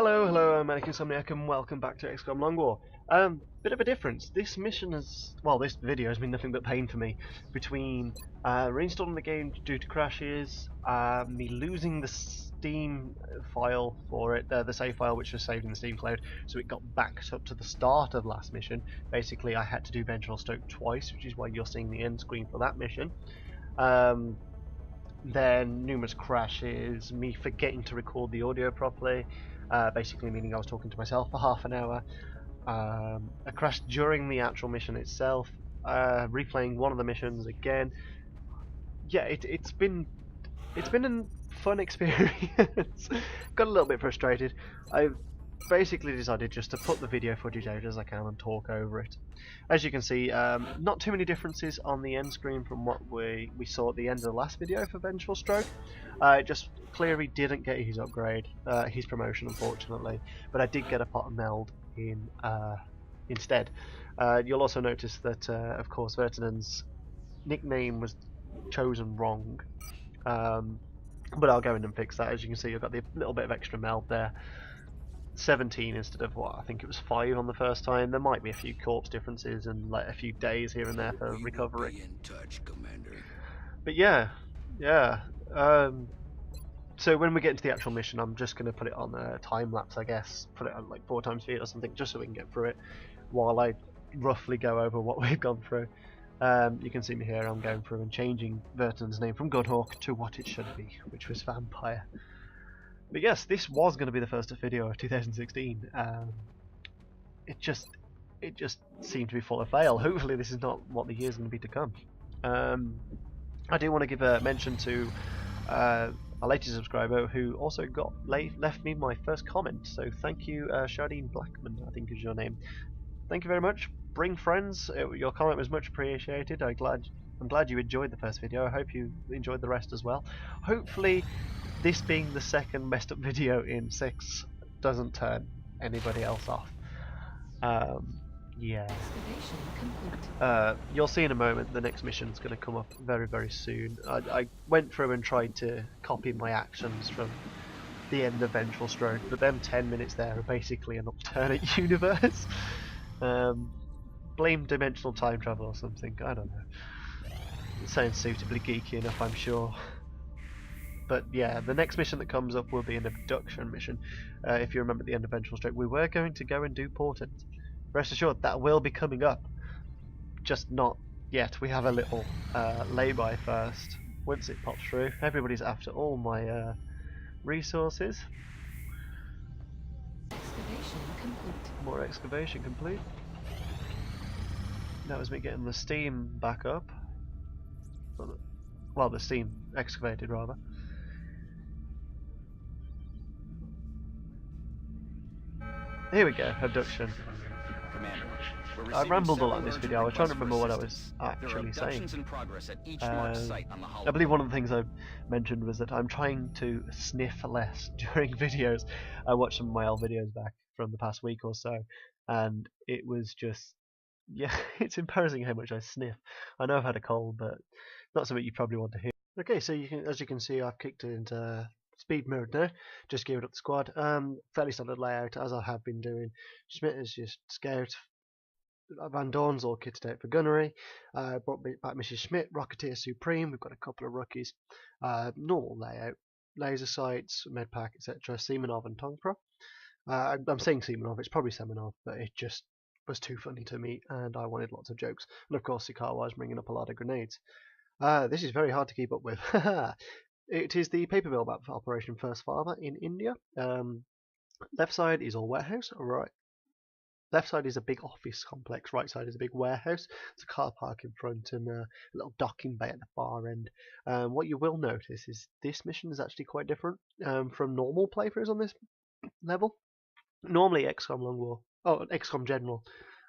Hello, I'm Insomniac and welcome back to XCOM Long War. Bit of a difference. This mission has, well, this video has been nothing but pain for me. Between reinstalling the game due to crashes, me losing the Steam file for it, the save file which was saved in the Steam cloud, so it got backed up to the start of last mission. Basically, I had to do Vengeful Stoke twice, which is why you're seeing the end screen for that mission. Then numerous crashes, me forgetting to record the audio properly, basically meaning I was talking to myself for half an hour, a crash during the actual mission itself, replaying one of the missions again. Yeah, it's been a fun experience. Got a little bit frustrated. I've basically decided just to put the video footage out as I can and talk over it. As you can see, not too many differences on the end screen from what we saw at the end of the last video for Vengeful Stroke. Just clearly didn't get his upgrade, his promotion unfortunately, but I did get a pot of meld in instead. You'll also notice that, of course, Vertinen's nickname was chosen wrong. But I'll go in and fix that. As you can see, I've got the little bit of extra meld there. 17 instead of what I think it was 5 on the first time. There might be a few corpse differences and like a few days here and there for recovery. Be in touch, Commander. But yeah. So when we get into the actual mission, I'm just going to put it on a time lapse, I guess. Put it on like 4 times speed or something, just so we can get through it while I roughly go over what we've gone through. You can see me here. I'm going through and changing Vertinen's name from Goodhawk to what it should be, which was Vampire. But yes, this was going to be the first video of 2016. It just seemed to be full of fail. Hopefully this is not what the year's going to be to come. I do want to give a mention to a latest subscriber who also left me my first comment. So thank you, Shardine Blackman, I think is your name. Thank you very much. Bring friends. Your comment was much appreciated. I'm glad you enjoyed the first video. I hope you enjoyed the rest as well. Hopefully this being the second messed up video in 6 doesn't turn anybody else off. Yeah. You'll see in a moment the next mission's going to come up very, very soon. I went through and tried to copy my actions from the end of Vengeful Stroke, but them 10 minutes there are basically an alternate universe. Blame dimensional time travel or something, I don't know. It sounds suitably geeky enough, I'm sure. But yeah, the next mission that comes up will be an abduction mission. If you remember at the end of Vengeful Stroke, we were going to go and do Portent. Rest assured, that will be coming up. Just not yet. We have a little lay-by first. Once it pops through, everybody's after all my resources. Excavation complete. More excavation complete. That was me getting the steam back up. Well, the steam excavated rather. Here we go, abduction. Commander, I rambled a lot in this video. I was trying to remember what I was actually saying. In progress at each marked site on the I believe one of the things I mentioned was that I'm trying to sniff less during videos. I watched some of my old videos back from the past week or so, and it was just, yeah, it's embarrassing how much I sniff. I know I've had a cold, but not something you probably want to hear. Okay, so as you can see, I've kicked it into speed mode now. Just geared up the squad. Fairly standard layout, as I have been doing. Schmidt is just scout. Van Dorn's all kitted out for gunnery. Brought back Mrs. Schmidt, Rocketeer Supreme. We've got a couple of rookies. Normal layout. Laser sights, medpack, etc. Semenov and Tongpro. I'm saying Semenov, it's probably Semenov, but it just was too funny to me, and I wanted lots of jokes. And of course, Sikar was bringing up a lot of grenades. This is very hard to keep up with. It is the paper mill map for Operation First Father in India. Left side is all warehouse. Right. Left side is a big office complex. Right side is a big warehouse. It's a car park in front and a little docking bay at the far end. What you will notice is this mission is actually quite different from normal playthroughs on this level. Normally XCOM Long War, XCOM General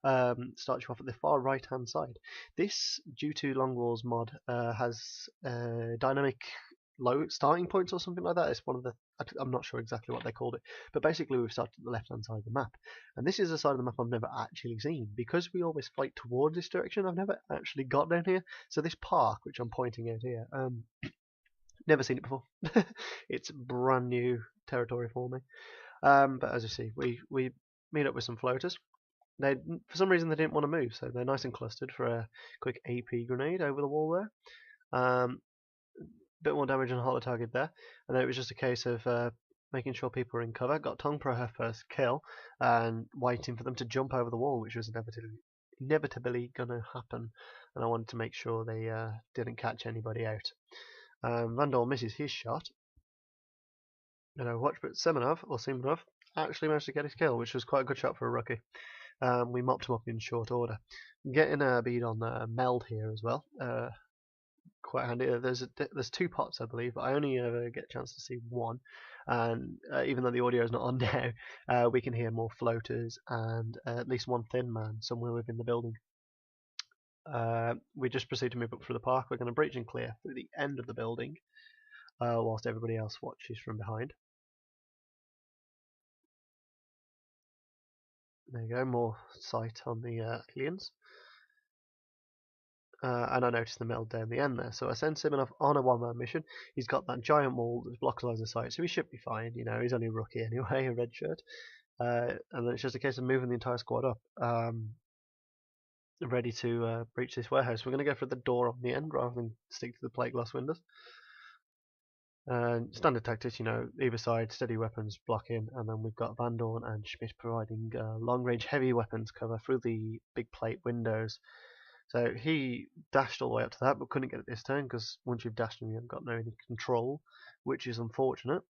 starts you off at the far right hand side. This, due to Long War's mod, has dynamic low starting points or something like that. It's one of the, I'm not sure exactly what they called it, but basically we've started at the left hand side of the map, and this is a side of the map I've never actually seen. Because we always fight towards this direction, I've never actually got down here. So this park, which I'm pointing out here, never seen it before. It's brand new territory for me. But as you see, we meet up with some floaters. They, for some reason, they didn't want to move, so they're nice and clustered for a quick AP grenade over the wall there. Bit more damage on hollow target there, and then it was just a case of making sure people were in cover. Got Tong for her first kill, and waiting for them to jump over the wall, which was inevitably going to happen, and I wanted to make sure they didn't catch anybody out. Vandal misses his shot. Watch, but Semenov actually managed to get his kill, which was quite a good shot for a rookie. We mopped him up in short order. Getting a bead on Meld here as well. Quite handy. There's 2 pots, I believe, but I only ever get a chance to see one. And even though the audio is not on now, we can hear more floaters and at least one thin man somewhere within the building. We just proceed to move up through the park. We're going to breach and clear through the end of the building, whilst everybody else watches from behind. There you go, more sight on the aliens. And I noticed the meld down the end there, so I sent Simonov on a one-man mission. He's got that giant wall that blocks lines of sight, so he should be fine. He's only a rookie anyway, a red shirt. And then it's just a case of moving the entire squad up, ready to breach this warehouse. We're going to go for the door on the end rather than stick to the plate glass windows. Standard tactics, either side, steady weapons blocking, and then we've got Van Dorn and Schmidt providing long-range heavy weapons cover through the big plate windows. So he dashed all the way up to that, but couldn't get it this turn, because once you've dashed him, you haven't got any control, which is unfortunate.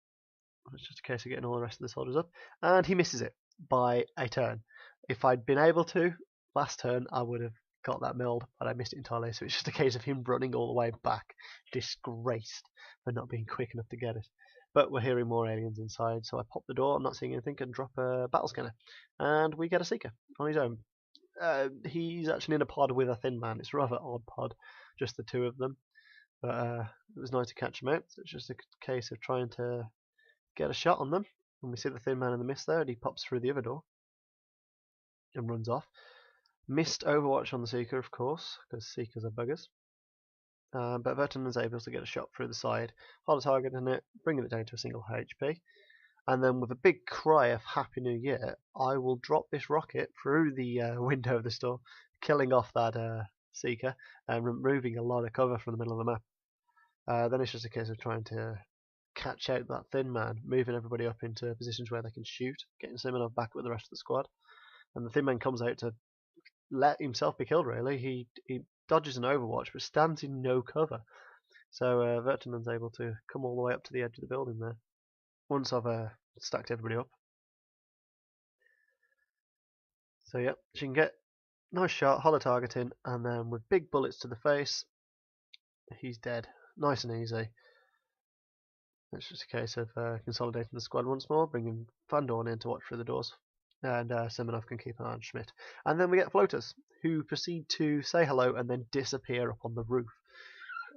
It's just a case of getting all the rest of the soldiers up. And he misses it by a turn. If I'd been able to, last turn, I would have got that milled, but I missed it entirely, so it's just a case of him running all the way back, disgraced for not being quick enough to get it. But we're hearing more aliens inside, so I pop the door, I'm not seeing anything, and drop a battle scanner. And we get a Seeker on his own. He's actually in a pod with a thin man. It's a rather odd pod, just the 2 of them. But it was nice to catch them out. So it's just a case of trying to get a shot on them. And we see the thin man in the mist there, and he pops through the other door and runs off. Missed Overwatch on the Seeker, of course, because Seekers are buggers. But Verton is able to get a shot through the side, hold a target in it, bringing it down to a single HP. And then with a big cry of Happy New Year, I will drop this rocket through the window of the store, killing off that Seeker and removing a lot of cover from the middle of the map. Then it's just a case of trying to catch out that thin man, moving everybody up into positions where they can shoot, getting Simonov back with the rest of the squad. And the thin man comes out to let himself be killed, really. He dodges an Overwatch, but stands in no cover. So Vertonen's able to come all the way up to the edge of the building there. Once I've stacked everybody up. So yeah, she can get nice shot, hollow targeting, and then with big bullets to the face, he's dead. Nice and easy. It's just a case of consolidating the squad once more, bringing Van Dorn in to watch through the doors, and Simonov can keep an eye on Schmidt. And then we get floaters, who proceed to say hello and then disappear up on the roof.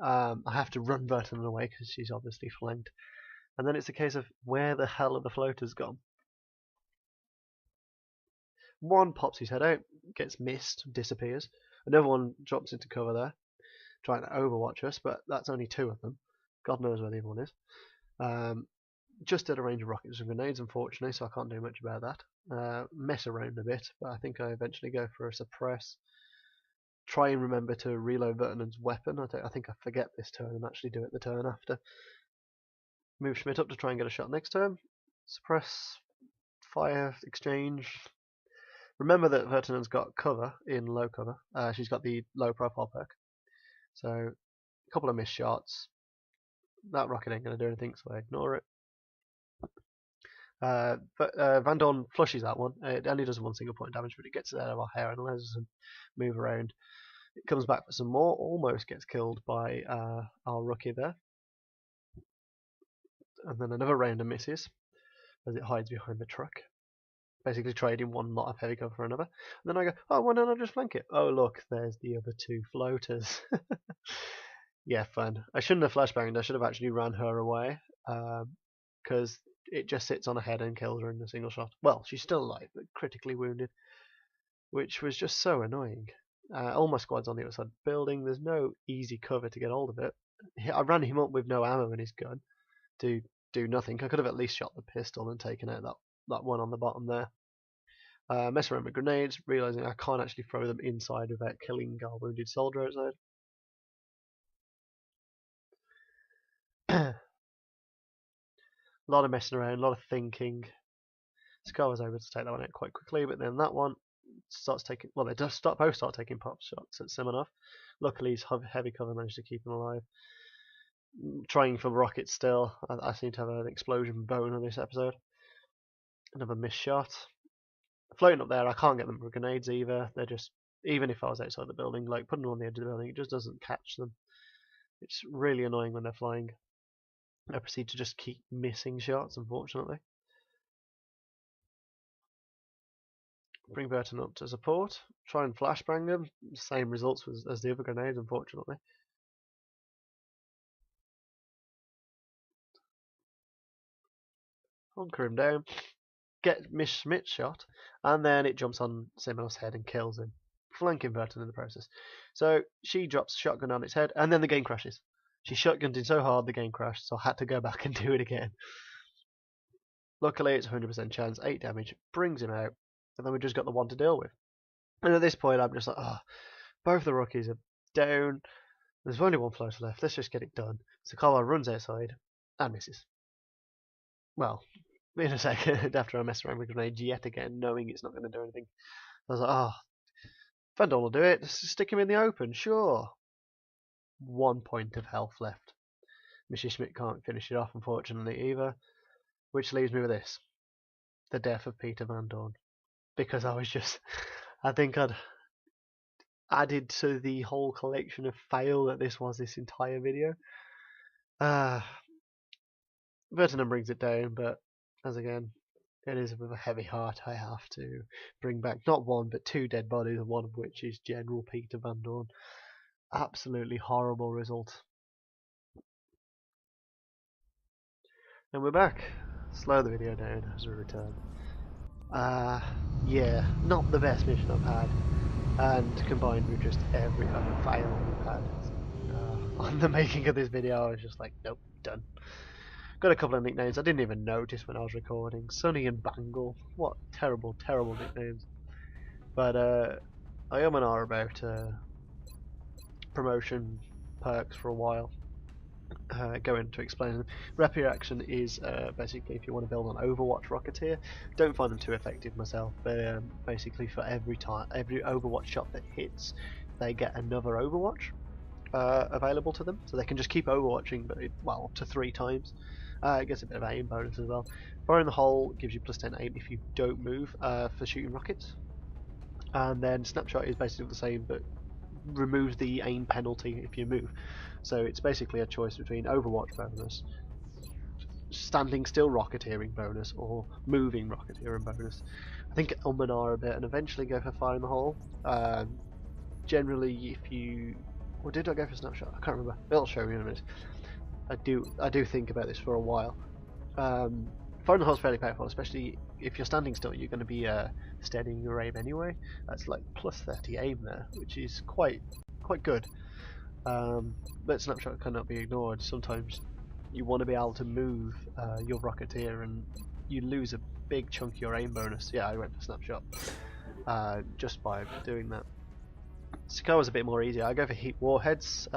I have to run Vertonen away because she's obviously flanked. And then it's a case of where the hell are the floaters gone? One pops his head out, gets missed, disappears. Another one drops into cover there, trying to overwatch us, but that's only 2 of them. God knows where the other one is. Just at a range of rockets and grenades, unfortunately, so I can't do much about that. Mess around a bit, but I think I eventually go for a suppress. Try and remember to reload Vertonen's weapon. I think I forget this turn and actually do it the turn after. Move Schmidt up to try and get a shot next turn. Suppress, fire, exchange. Remember that Vertonen's got cover in low cover. She's got the low profile perk. So, a couple of missed shots. That rocket ain't going to do anything, so I ignore it. But Van Dorn flushes that one. It only does 1 single point damage, but it gets it out of our hair and allows us to move around. It comes back for some more. Almost gets killed by our rookie there. And then another round of misses as it hides behind the truck. Basically trading one lot of heavy cover for another. And then I go, oh, why don't I just flank it? Oh, look, there's the other 2 floaters. Yeah, fun. I shouldn't have flashbanged. I should have actually ran her away. Because it just sits on her head and kills her in a single shot. Well, she's still alive, but critically wounded. Which was just so annoying. All my squad's on the other side of the building. There's no easy cover to get hold of it. I ran him up with no ammo in his gun to do nothing. I could have at least shot the pistol and taken out that that one on the bottom there. Mess around with grenades, realizing I can't actually throw them inside without killing our wounded soldier outside. A lot of messing around, a lot of thinking. Scar was able to take that one out quite quickly, but then that one starts taking. Well, they both start taking pop shots at Simonov. Luckily, his heavy cover managed to keep him alive. Trying for rockets still. I seem to have an explosion bone on this episode. Another missed shot. Floating up there, I can't get them with grenades either. They're just, even if I was outside the building, like putting them on the edge of the building, it just doesn't catch them. It's really annoying when they're flying. I proceed to just keep missing shots, unfortunately. Bring Burton up to support. Try and flashbang them. Same results as the other grenades, unfortunately. Hunker him down. Get Miss Schmidt shot, and then it jumps on Simonov's head and kills him, flanking Burton in the process. So she drops a shotgun on its head, and then the game crashes. She shotgunned in so hard the game crashed, so I had to go back and do it again. Luckily, it's 100% chance, 8 damage, brings him out, and then we just got the one to deal with. And at this point, I'm just like, both the rookies are down. There's only one floater left. Let's just get it done. So Carla runs outside and misses. Well, in a second, after I mess around with grenades yet again, knowing it's not going to do anything, I was like, Van Dorn will do it. Stick him in the open, sure. 1 point of health left. Mrs. Schmidt can't finish it off, unfortunately, either. Which leaves me with this. The death of Peter Van Dorn. Because I think I'd added to the whole collection of fail that this was this entire video. Vertinen brings it down, but as again, it is with a heavy heart I have to bring back not one but 2 dead bodies, one of which is General Peter Van Dorn. Absolutely horrible result. And we're back. Slow the video down as we return. Yeah, not the best mission I've had, and combined with just every other fail we've had on the making of this video, I was just like, nope, done. Got a couple of nicknames I didn't even notice when I was recording. Sonny and Bangle. What terrible, terrible nicknames. But I am and are about promotion perks for a while. Going to explain them. Rapid Action is basically if you want to build an Overwatch Rocketeer. Don't find them too effective myself, but basically for every Overwatch shot that hits, they get another Overwatch available to them, so they can just keep overwatching, but up to 3 times. It gets a bit of aim bonus as well. Fire in the hole gives you +10 aim if you don't move for shooting rockets, and then Snapshot is basically the same, but removes the aim penalty if you move. So it's basically a choice between Overwatch bonus, standing still rocketeering bonus, or moving rocketeering bonus. I think Ulmanar a bit, and eventually go for Fire in the hole. Generally, if you... Or did I go for Snapshot? I can't remember. It'll show you in a minute. I do think about this for a while. Fire in the hole is fairly powerful, especially if you're standing still. You're going to be steadying your aim anyway. That's like +30 aim there, which is quite good. But Snapshot cannot be ignored. Sometimes you want to be able to move your Rocketeer, and you lose a big chunk of your aim bonus. Yeah, I went for Snapshot just by doing that. Scar was a bit more easy. I go for Heat Warheads,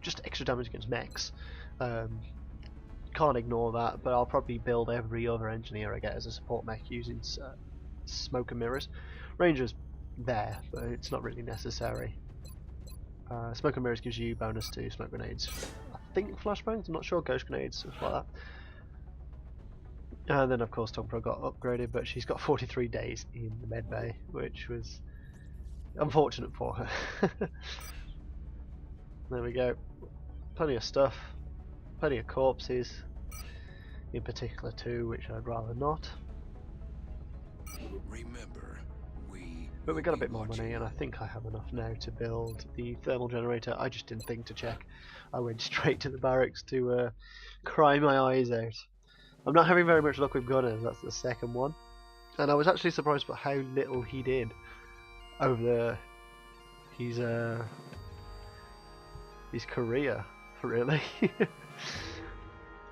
just extra damage against mechs. Can't ignore that, but I'll probably build every other engineer I get as a support mech using smoke and mirrors. Ranger's there, but it's not really necessary. Smoke and mirrors gives you bonus to smoke grenades. I think flashbangs, I'm not sure, ghost grenades, stuff like that. And then of course Tongpro got upgraded, but she's got 43 days in the med bay, which was unfortunate for her. There we go. Plenty of stuff. Plenty of corpses. In particular 2, which I'd rather not. Remember, but we got a bit more money, and I think I have enough now to build the thermal generator. I just didn't think to check. I went straight to the barracks to cry my eyes out. I'm not having very much luck with gunners, that's the second one. And I was actually surprised by how little he did over his career, really.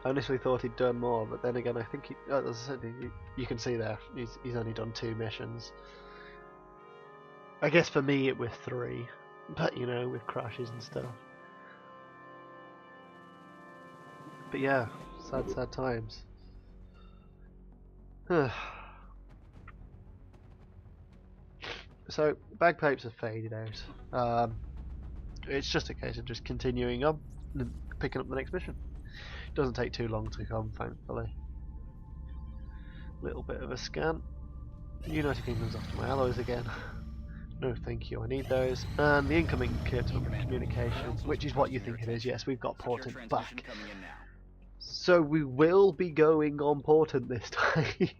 I initially thought he'd done more, but then again, I think he, as I said, you can see there, he's only done 2 missions. I guess for me it was 3, but you know, with crashes and stuff. But yeah, sad times. So bagpipes have faded out. It's just a case of just continuing on and picking up the next mission. Doesn't take too long to come, thankfully. Little bit of a scan. United Kingdom's after my alloys again. No thank you, I need those. And the incoming communication, which is what you think it is. Yes, we've got Portent back. So we will be going on Portent this time.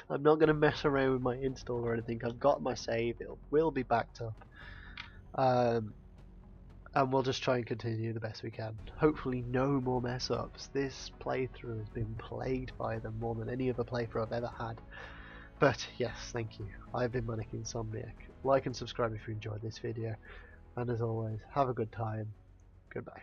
I'm not going to mess around with my install or anything. I've got my save, it will be backed up. And we'll just try and continue the best we can. Hopefully no more mess ups. This playthrough has been plagued by them more than any other playthrough I've ever had. But yes, thank you. I've been Manic Insomniac. Like and subscribe if you enjoyed this video. And as always, have a good time. Goodbye.